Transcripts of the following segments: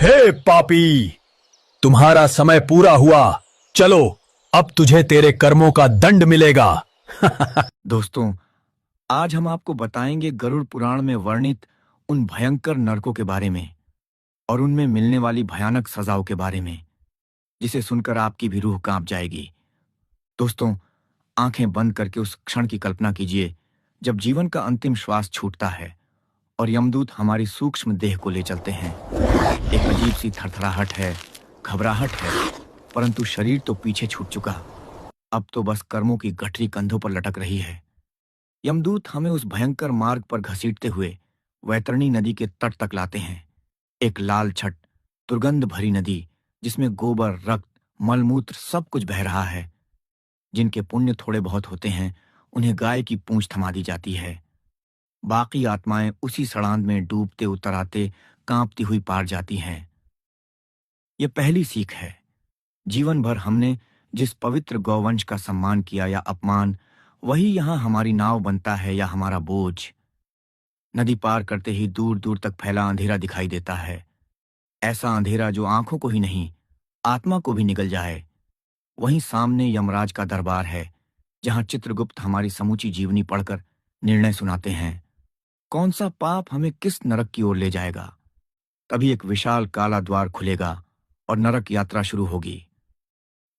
हे पापी, तुम्हारा समय पूरा हुआ। चलो, अब तुझे तेरे कर्मों का दंड मिलेगा। दोस्तों, आज हम आपको बताएंगे गरुड़ पुराण में वर्णित उन भयंकर नरकों के बारे में और उनमें मिलने वाली भयानक सजाओं के बारे में, जिसे सुनकर आपकी भी रूह कांप जाएगी। दोस्तों, आंखें बंद करके उस क्षण की कल्पना कीजिए जब जीवन का अंतिम श्वास छूटता है और यमदूत हमारी सूक्ष्म देह को ले चलते हैं। एक अजीब सी थरथराहट है, घबराहट है, परंतु शरीर तो पीछे छूट चुका। अब तो बस कर्मों की गठरी कंधों पर लटक रही है। यमदूत हमें उस भयंकर मार्ग पर घसीटते हुए वैतरणी नदी के तट तक लाते हैं। एक लाल छट, दुर्गंध भरी नदी जिसमें गोबर, रक्त, मलमूत्र सब कुछ बह रहा है। जिनके पुण्य थोड़े बहुत होते हैं, उन्हें गाय की पूंछ थमा दी जाती है। बाकी आत्माएं उसी सड़ांध में डूबते उतर आते, कांपती हुई पार जाती हैं। यह पहली सीख है। जीवन भर हमने जिस पवित्र गौवंश का सम्मान किया या अपमान, वही यहां हमारी नाव बनता है या हमारा बोझ। नदी पार करते ही दूर दूर तक फैला अंधेरा दिखाई देता है। ऐसा अंधेरा जो आंखों को ही नहीं, आत्मा को भी निगल जाए। वहीं सामने यमराज का दरबार है, जहां चित्रगुप्त हमारी समूची जीवनी पढ़कर निर्णय सुनाते हैं। कौन सा पाप हमें किस नरक की ओर ले जाएगा। तभी एक विशाल काला द्वार खुलेगा और नरक यात्रा शुरू होगी।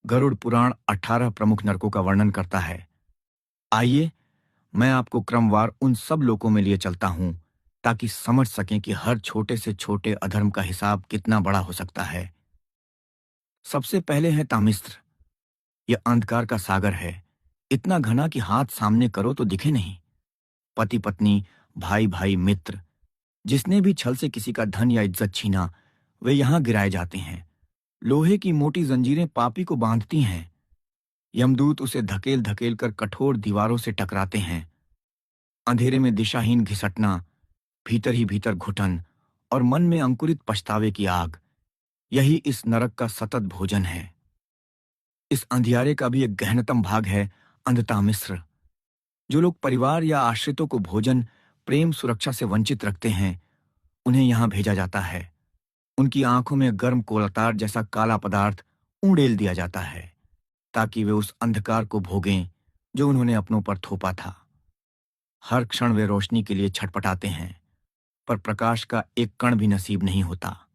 गरुड़ पुराण 18 प्रमुख नरकों का वर्णन करता है। आइए, मैं आपको क्रमवार उन सब लोकों में लिए चलता हूं, ताकि समझ सकें कि हर छोटे से छोटे अधर्म का हिसाब कितना बड़ा हो सकता है। सबसे पहले है तामिस्त्र। यह अंधकार का सागर है, इतना घना कि हाथ सामने करो तो दिखे नहीं। पति पत्नी, भाई भाई, मित्र, जिसने भी छल से किसी का धन या इज्जत छीना, वे यहां गिराए जाते हैं। लोहे की मोटी जंजीरें पापी को बांधती हैं। यमदूत उसे धकेल धकेल कर कठोर दीवारों से टकराते हैं। अंधेरे में दिशाहीन घिसटना, भीतर ही भीतर घुटन और मन में अंकुरित पछतावे की आग, यही इस नरक का सतत भोजन है। इस अंधियारे का भी एक गहनतम भाग है अंधता मिश्र। जो लोग परिवार या आश्रितों को भोजन, प्रेम, सुरक्षा से वंचित रखते हैं, उन्हें यहां भेजा जाता है। उनकी आंखों में गर्म कोलतार जैसा काला पदार्थ उंडेल दिया जाता है, ताकि वे उस अंधकार को भोगें जो उन्होंने अपनों पर थोपा था। हर क्षण वे रोशनी के लिए छटपटाते हैं, पर प्रकाश का एक कण भी नसीब नहीं होता।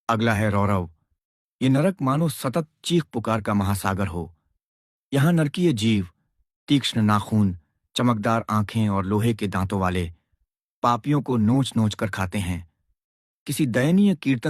अगला है रौरव। ये नरक मानो सतत चीख पुकार का महासागर हो। यहां नरकीय जीव, तीक्ष्ण नाखून, चमकदार आंखें और लोहे के दांतों वाले, पापियों को नोच नोच कर खाते हैं। किसी दयनीय कीर्तन